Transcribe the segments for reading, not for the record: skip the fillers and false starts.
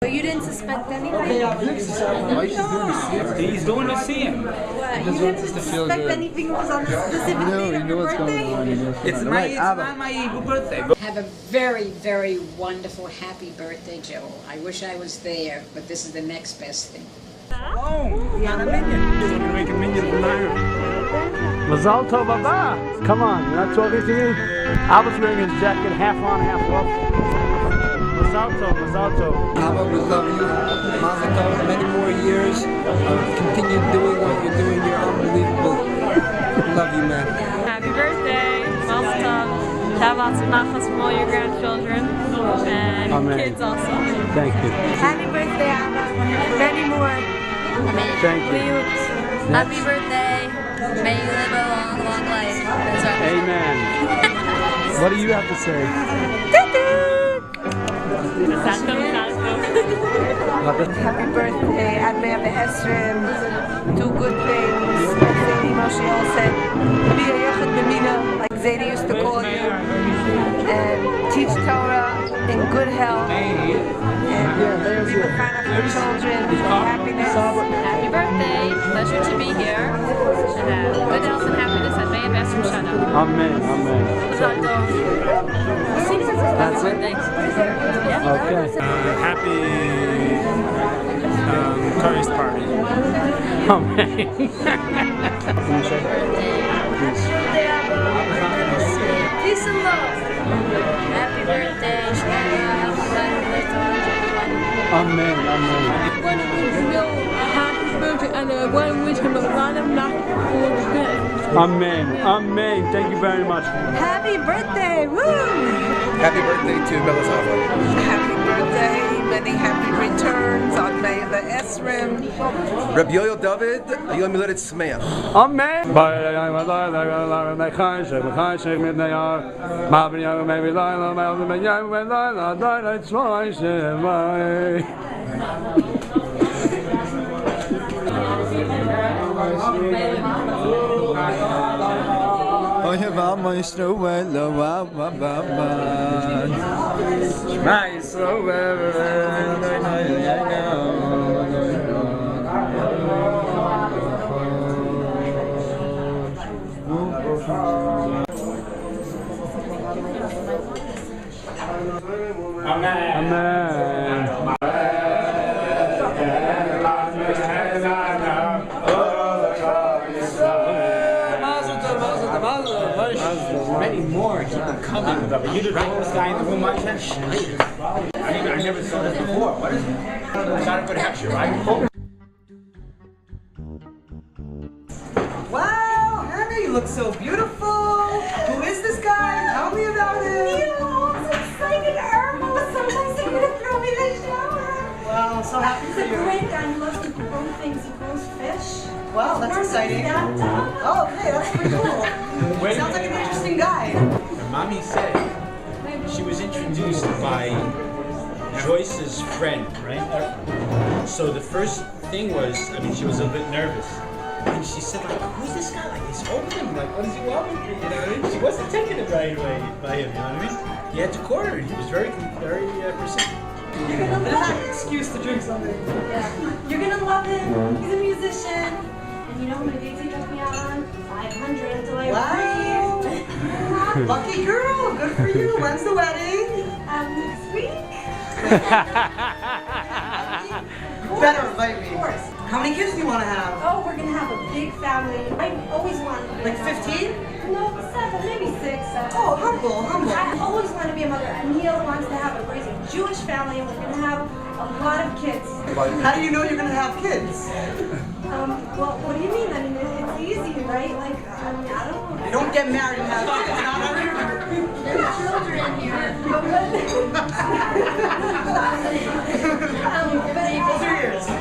So you didn't suspect anything? He's going to see him. What? You didn't suspect anything was on the specific date of your birthday? It's not my evil birthday. Have a very, very wonderful, happy birthday, Joel. I wish I was there, but this is the next best thing. Oh, not a minion. We're going to make a minion from Myra. Mazal tov, Baba. Come on, you're not talking to you? I was wearing his jacket half on, half off. Mazal tov, Mazal tov. Abba, we love you. Mazel tov, many more years of continue doing what you're doing. You're unbelievable. Love you, man. Happy birthday. Mazel tov. Have lots of nachas from all your grandchildren and Amen. kids also. Thank you. Happy birthday, Abba. Many more. Thank you. Happy birthday. May you live a long, long life. That's right. Amen. What do you have to say? Happy birthday, Admei Be'esrim. Do good things. Like Zadie Moshiel said, be a yochid b'mina, like Zadie used to call you. And teach Torah in good health. And be the kind of your children. Happiness. Happy birthday. Pleasure to be here. And good health and happiness. Admei Be'esrim Shana. Amen. Amen. Mazel tov. That's it? Yeah. Okay. Happy Christ party. Amen. Peace and love. Happy birthday. Amen. Amen. I want to wish Joel a happy birthday and I want to wish him a lot of luck for the day. Amen. Amen. Thank you very much. Happy birthday. Woo! Happy birthday to Belasava. Happy birthday. Many happy returns on May the Esrim. Reb Yoel David, Yom Miladet Smeach. Amen. Many more keep on coming. But you the this guy in the room, I never saw this before. What is it? It's not a good picture, right? Wow, Hannah, you look so beautiful. Who is this guy? Tell me about him. I'm so excited. Irma, sometimes they're going to throw me in the shower. Wow, so happy for He's a you. great guy. He loves to grow things. He grows fish. Wow, that's exciting. Oh, okay, that's pretty cool. Sounds like an interesting guy. Mommy said she was introduced by Joyce's friend, right? So the first thing was, she was a bit nervous. And she said, like, who's this guy? Like, he's open. Like, what does he want with me? You know what I mean? She wasn't taking it right away by him, you know what I mean? He had to corner her. He was very persistent. You're going to There's love not an him. excuse to drink something. Yeah. You're going to love him. He's a musician. And you know how many dates he took me out on? 500 until I breathed. Lucky girl. Good for you. When's the wedding? Next week. Better invite me. Of course. How many kids do you want to have? Oh, we're going to have a big family. I always wanted to be Like a mother. 15? No, 7, maybe 6, 7. Oh, humble. I always wanted to be a mother. And Neil wants to raise a Jewish family, and we're going to have a lot of kids. How do you know you're going to have kids? Well, what do you mean? I mean, it's easy, right? Like, I don't know. You don't get married and have kids. Not everyone. There's children here.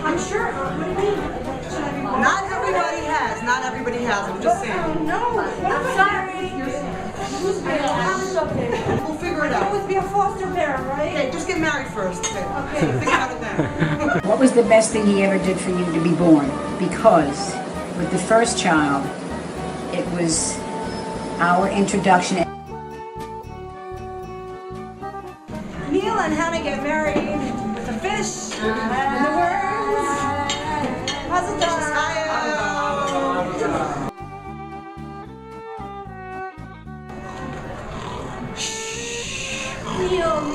I'm sure. What do you mean? Should I be born? Not everybody has. Not everybody has. I'm just saying. No, I'm sorry. We'll figure it I out. always be a foster parent, right? Okay, just get married first. Okay. Think about it then. What was the best thing he ever did for you to be born? Because with the first child, it was our introduction. Neil and Hannah get married with a fish. And the worms. Mazel tov.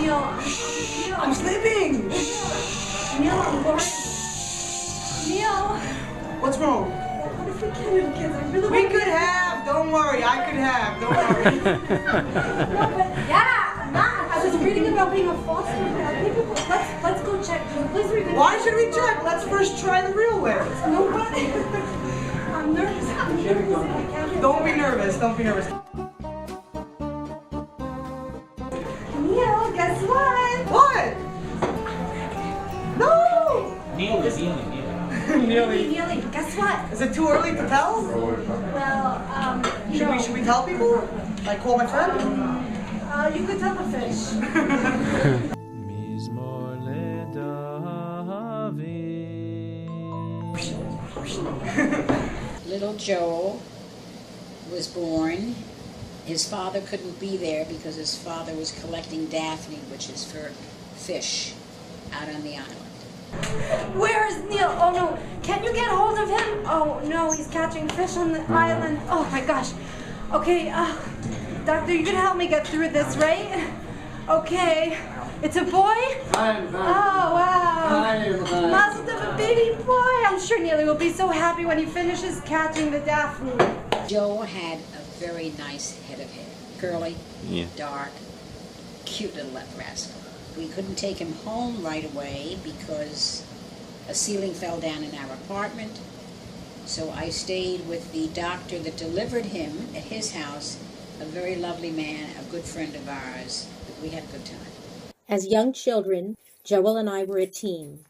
Neil. I'm sleeping. Neil, I'm bored. Neil. What's wrong? What if we can't have kids? I really We could have. Don't worry. I could have. Don't worry. No, but yeah, I'm not. I was reading about being a foster parent. Let's go check. Please read it. Why should we check? Let's first try the real way. No, but I'm nervous. I can't. Don't be nervous. Don't be nervous. Neil, guess what? What? No. Neely. Neil, guess what? Is it too early to tell? Well, Should we tell people? Like call my friend? you could tell the fish. Little Joel was born. His father couldn't be there because his father was collecting Daphne, which is for fish, out on the island. Where is Neil? Oh no, can you get hold of him? Oh no, he's catching fish on the island. Oh my gosh. Okay, doctor, you can help me get through this, right? Okay. It's a boy? Oh wow. Mazel tov, a baby boy. I'm sure Neil will be so happy when he finishes catching the Daphne. Joel had a very nice head of hair. Curly, dark, cute little rascal. We couldn't take him home right away because a ceiling fell down in our apartment. So I stayed with the doctor that delivered him at his house, a very lovely man, a good friend of ours. We had a good time. As young children, Joel and I were a team.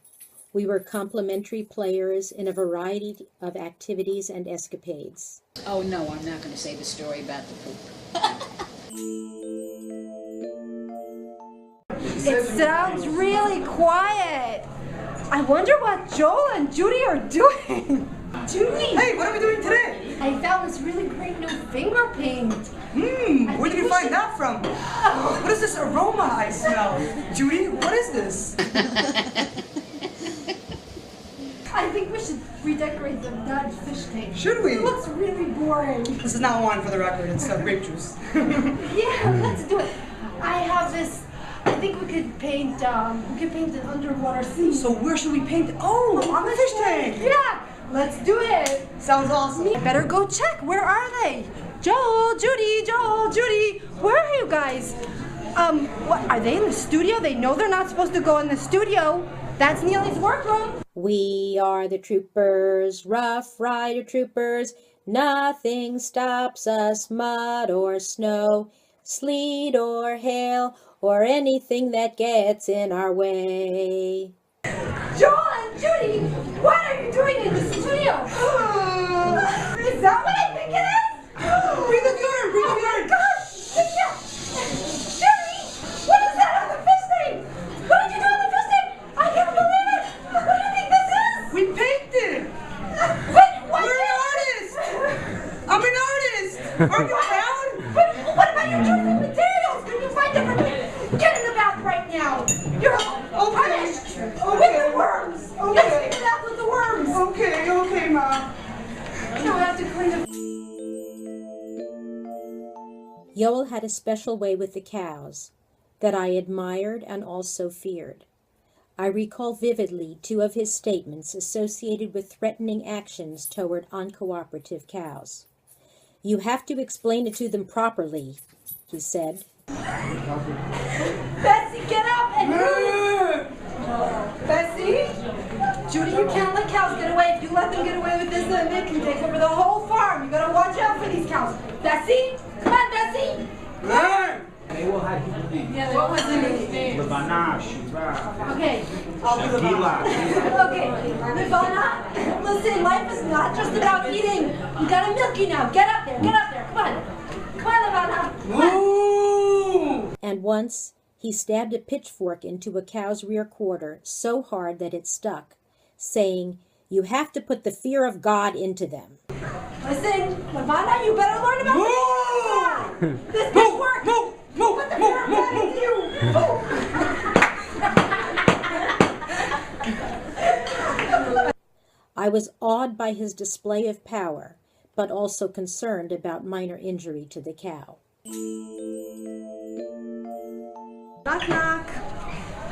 We were complementary players in a variety of activities and escapades. Oh no, I'm not going to say the story about the poop. It sounds really quiet. I wonder what Joel and Judy are doing. Judy! Hey, what are we doing today? I found this really great new finger paint. Where did you find that from? What is this aroma I smell? Judy, what is this? I think we should redecorate the Dutch fish tank. Should we? It looks really boring. This is not wine for the record, it's grape juice. Yeah, let's do it. I have this. I think we could paint an underwater scene. So where should we paint it? Oh, on the fish tank! Yeah, let's do it. Sounds awesome. I better go check. Where are they? Joel, Judy, where are you guys? What, are they in the studio? They know they're not supposed to go in the studio. That's Neely's workroom. We are the troopers, Rough Rider troopers. Nothing stops us, mud or snow, sleet or hail, or anything that gets in our way. Joel and Judy, what are you doing in the studio? Is that what I think it is? Bring the deodorant, bring the Oh my deodorant. gosh! Judy, what is that on the fish tank? What did you do on the fish tank? I can't believe it! What do you think this is? We painted! Wait, what? We're an artist! I'm an artist! Are you proud? But what about your choosing materials? Can you find different things? Get in the bath right now! You're punished! With the worms! Get in the bath with the worms! Okay, Mom. Now I have to clean the... Yoel had a special way with the cows that I admired and also feared. I recall vividly 2 of his statements associated with threatening actions toward uncooperative cows. "You have to explain it to them properly," he said. Bessie, get up and move! Bessie? Judy, you can't let cows get away. If you let them get away with this, then they can take over the whole farm. You gotta watch out for these cows. Bessie? Come on, Bessie! Learn! They will have his name. Yeah, what was the name? Levana, Shiva, Okay. Shakila. Okay. Nirvana, listen, life is not just about eating. You gotta milk you now. Get up there. Come on. Come on, Nirvana. Ooh! And once he stabbed a pitchfork into a cow's rear quarter so hard that it stuck, saying, "You have to put the fear of God into them." Listen, Nirvana, you better learn about this pitchfork. Put the fear of God into you. I was awed by his display of power, but also concerned about minor injury to the cow. Knock, knock.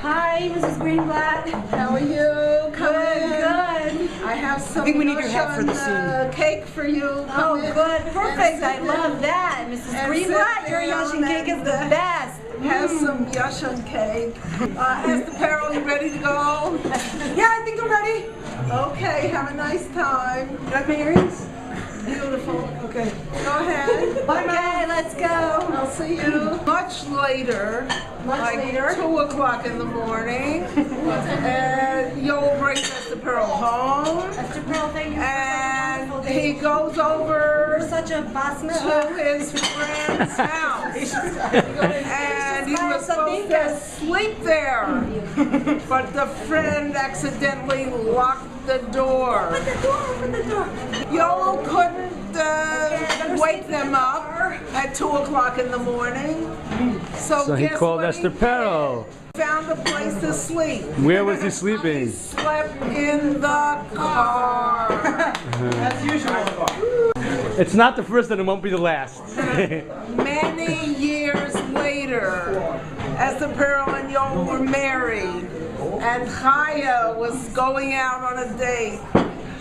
Hi, Mrs. Greenblatt. How are you? Come in. Good. I have some I think we need your hat for the Russian, cake for you. Come in. Good. Perfect. I love that. Mrs. And Greenblatt, sit your down Russian cake is the and, best. Have some Russian cake. Esther Peril, you ready to go? Yeah, I think I'm ready. Okay, have a nice time. You like my earrings? Beautiful. Okay. Go ahead. Bye, Mom. Okay, let's go. I'll see you much later. Much later? 2 o'clock in the morning. And you'll bring Esther Peril home. Mr. Pearl, thank you for And such a wonderful he day. goes over You're such a boss to man. his friend's house. And he was supposed to sleep there. But the friend accidentally locked the door. Open the door, open the door. Yoel couldn't wake them up at 2 o'clock in the morning. So he guess called what Esther did? Peril. Found a place to sleep. Where was he He sleeping? slept in the car. As usual. It's not the first and it won't be the last. Many years later, Esther Peril and Yoel were married, and Chaya was going out on a date.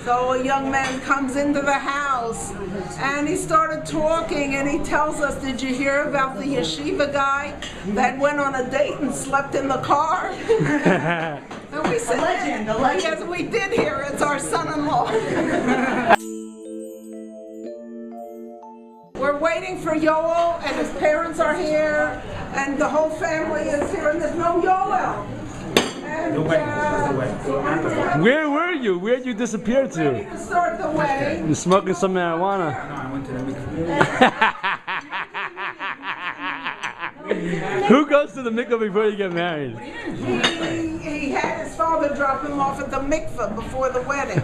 So a young man comes into the house, and he started talking, and he tells us, did you hear about the yeshiva guy that went on a date and slept in the car? And we said, legend, a legend. Yes, we did hear. It's our son-in-law. We're waiting for Yoel, and his parents are here, and the whole family is here, and there's no Yoel. And, Where were you? Where'd you disappear ready to? to start the way. You're smoking some marijuana. I went to the mikveh. Who goes to the mikveh before you get married? He had his father drop him off at the mikveh before the wedding,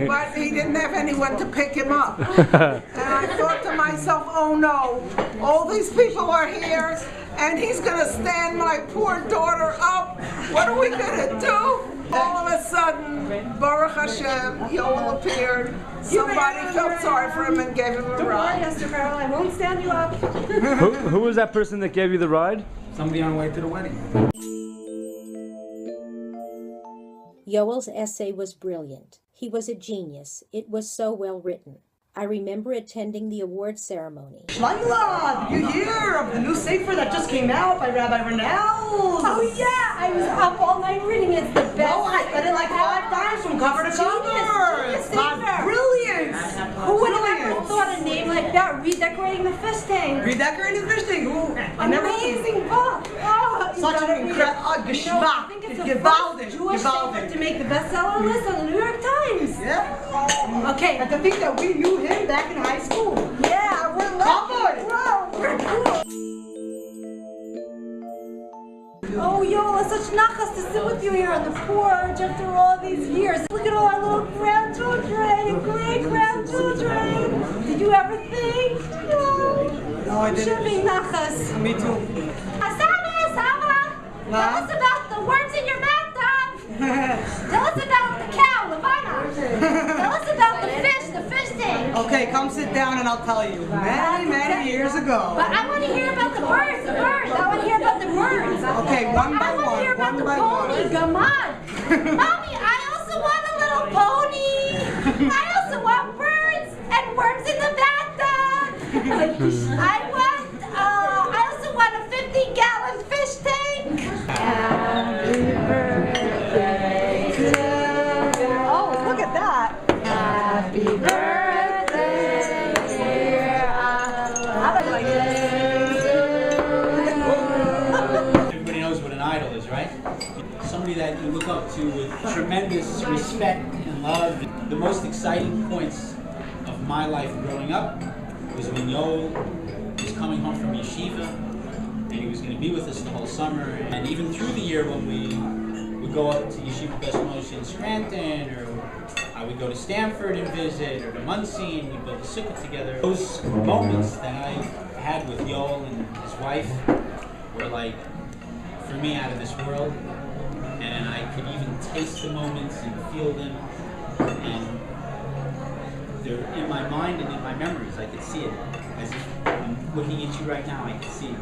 but he didn't have anyone to pick him up. And I thought to myself, oh no, all these people are here, and he's gonna stand my poor daughter up. What are we gonna do? All of a sudden, Baruch Hashem, Yoel appeared. Somebody felt sorry for him and gave him a Don't worry, ride. Esther Pearl, I won't stand you up. Who was that person that gave you the ride? Somebody on the way to the wedding. Yoel's essay was brilliant. He was a genius. It was so well written. I remember attending the award ceremony. Shloimeh, did you hear of the new sefer that just came out by Rabbi Rennell? Oh yeah, I was up all night reading. It's the best. No, I read it like 5 times from cover to cover. Genius My sefer. brilliant. Who would have ever thought a name like that? Redecorating the fish tank. Redecorating the fish tank. Who? I never. Amazing book. Oh, you Such gotta an read incredible it. geschmack. I think it's It's the gewaltig. first Jewish sefer to make the bestseller list on the New York Times. Yeah. Okay. And to think that we knew him back in high school. Yeah, we're lucky. Covered. Wow, we're cool. Oh, yo, it's such nachas to sit with you here on the porch after all these years. Look at all our little grandchildren and great-grandchildren. Did you ever think? No, I didn't. Should be nachas. Me too. Saba, tell us about the worms in your bathtub. Tell us about the cow, Lavana. Tell us about the fish tank. Okay, come sit down and I'll tell you. Many years ago. But I want to hear about the birds, I want to hear about the birds. Okay, one by I want to hear about one, the one by pony, one. come on. Mommy, I also want a little pony. I also want birds and worms in the bathtub. I also want a 50-gallon fish tank. Happy birthday to you. Oh, look at that. Happy birthday, dear. Everybody knows what an idol is, right? Somebody that you look up to with tremendous respect and love. The most exciting points of my life growing up was when Yoel was coming home from yeshiva, and he was going to be with us the whole summer, and even through the year when we would go up to Yeshiva Best Moshe in Scranton, or I would go to Stanford and visit, or to Muncie, and we'd build a sukkah together. Those moments that I had with Yoel and his wife were like, for me, out of this world. And and I could even taste the moments and feel them, and they're in my mind and in my memories. I could see it, as if I'm looking at you right now. I can see it.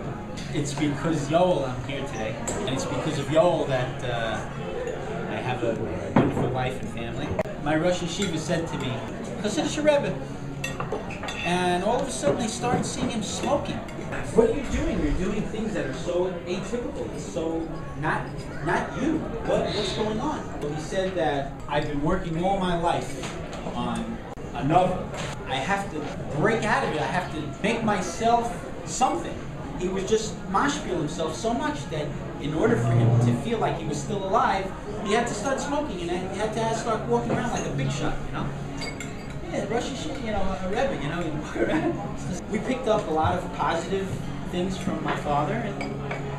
It's because Yoel I'm here today, and it's because of Yoel that I have a wonderful wife and family. My Rosh Yeshiva said to me, "Chassidus Rebbe," and all of a sudden I started seeing him smoking. What are you doing? You're doing things that are so atypical. It's so not you. What's going on? Well, he said that I've been working all my life on another. I have to break out of it. I have to make myself something. He was just mashpil himself so much that in order for him to feel like he was still alive, he had to start smoking, and he had to start walking around like a big shot, you know? Yeah, Rosh Hashanah, you know, a Rebbe, you know, he'd walk around. We picked up a lot of positive things from my father, and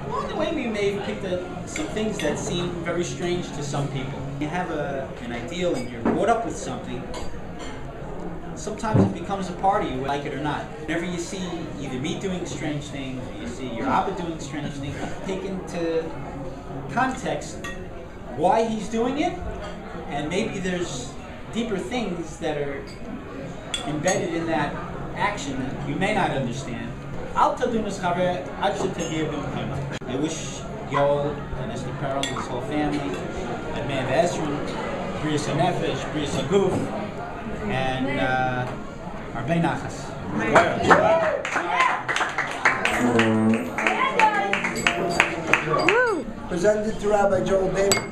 along the way we may have picked up some things that seem very strange to some people. You have an ideal and you're brought up with something, sometimes it becomes a part of you, like it or not. Whenever you see either me doing strange things, or you see your Abba doing strange things, take into context why he's doing it, and maybe there's deeper things that are embedded in that action that you may not understand. I wish Yoel and Esther Perel and his whole family, and Me'av Ezrin, Brias HaNefesh, Brias HaGuf, and Arbei Nachas. Presented to Rabbi Yoel David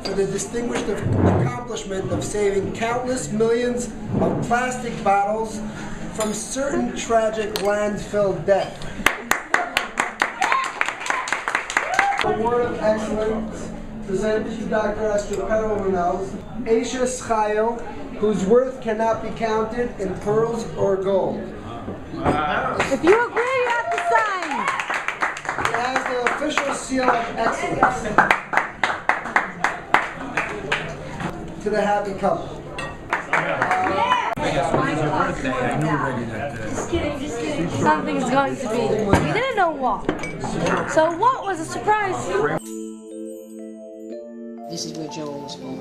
for the distinguished accomplishment of saving countless millions of plastic bottles from certain tragic landfill death. Award of Excellence presented to Dr. Esther Perel, Aisha Schayel, whose worth cannot be counted in pearls or gold. If you agree, you have to sign. It has the official seal of excellence. To the happy couple. Just kidding. Something's going to be. We didn't know what. So what was a surprise? This is where Joel was born.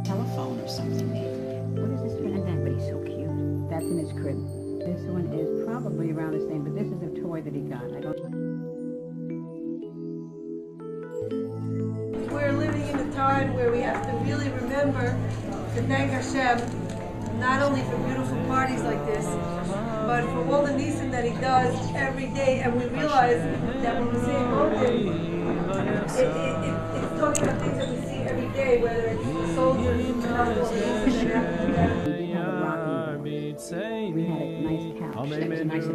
Telephone or something maybe. What is this for? But he's so cute. That's in his crib. This one is probably around the same, but this is a toy that he got. I don't. We're living in a time where we have to really remember to thank Hashem, not only for beautiful parties like this, but for all the nisim that he does every day. And we realize that when we say Modim, it's talking about things that we see every day, whether it's soldiers, We had a nice couch. That was a nice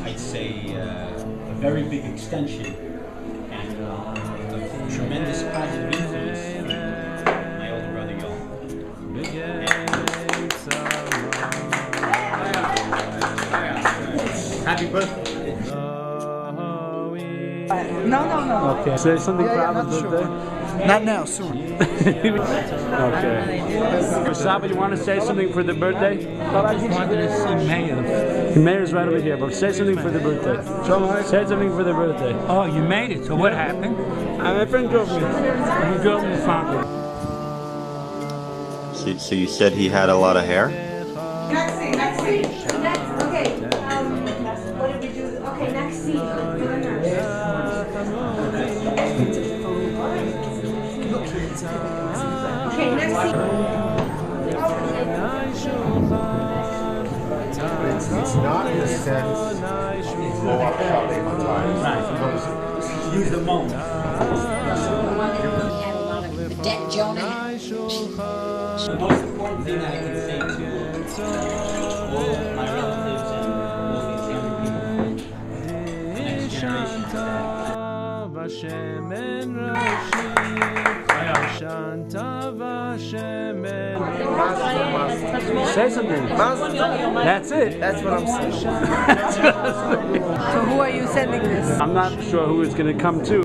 I'd say a very big extension and a tremendous positive influence from my older brother Yoel. Happy birthday. No. Okay. Say something for Abba's birthday. Not now, soon. Okay. Saba, you want to say something for the birthday? I just wanted to see Mayor. The mayor's right over here, but say something for the birthday. Say something for the birthday. Oh, you made it. So what happened? My friend drove me. He drove me to Fountain. So you said he had a lot of hair? Next scene. Okay. What did we do? Okay, next scene. Okay, next scene. It's not in the sense blow up shopping on time. Use the moment. He had a lot of Vedette Jonah. The most important thing I can say to all my relatives and all these young people, the next generation, Say something. That's it. That's what I'm saying. So who are you sending this? I'm not sure who it's going to come to.